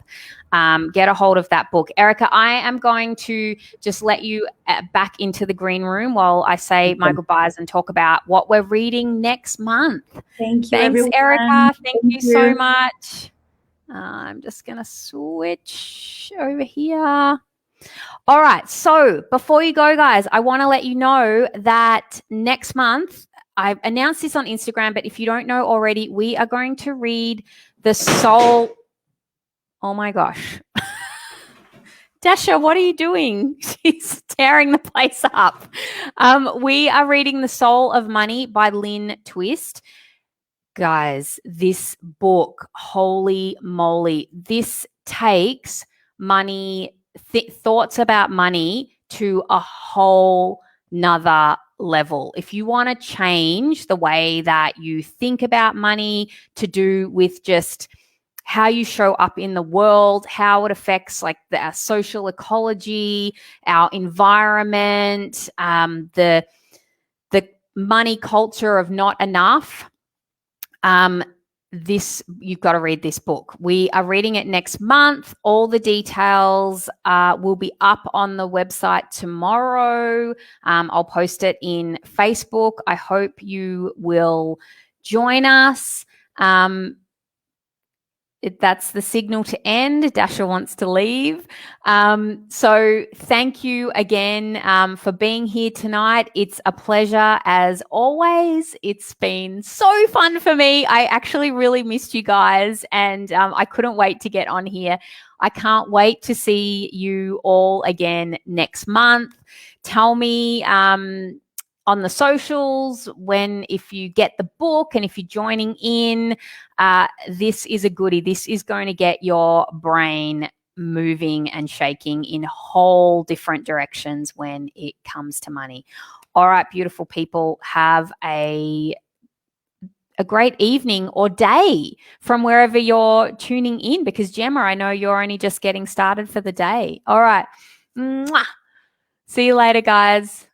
Get a hold of that book. Erika, I am going to just let you back into the green room while I say my goodbyes and talk about what we're reading next month. Thank you. Thanks, everyone. Erika. Thank you so much. I'm just going to switch over here. All right. So before you go, guys, I want to let you know that next month, I've announced this on Instagram, but if you don't know already, we are going to read The Soul. Oh my gosh. Dasha, what are you doing? She's tearing the place up. We are reading The Soul of Money by Lynn Twist. Guys, this book, holy moly, this takes money, thoughts about money to a whole nother level. If you want to change the way that you think about money to do with just how you show up in the world, how it affects like our social ecology, our environment, the money culture of not enough, you've got to read this book. We are reading it next month. All the details will be up on the website tomorrow. I'll post it in Facebook. I hope you will join us. That's the signal to end. Dasha wants to leave. So thank you again for being here tonight. It's a pleasure as always. It's been so fun for me. I actually really missed you guys, and I couldn't wait to get on here. I can't wait to see you all again next month. Tell me on the socials if you get the book and if you're joining in. This is a goodie. This is going to get your brain moving and shaking in whole different directions when it comes to money. All right, beautiful people, have a great evening or day from wherever you're tuning in, because Gemma, I know you're only just getting started for the day. All right. Mwah. See you later, guys.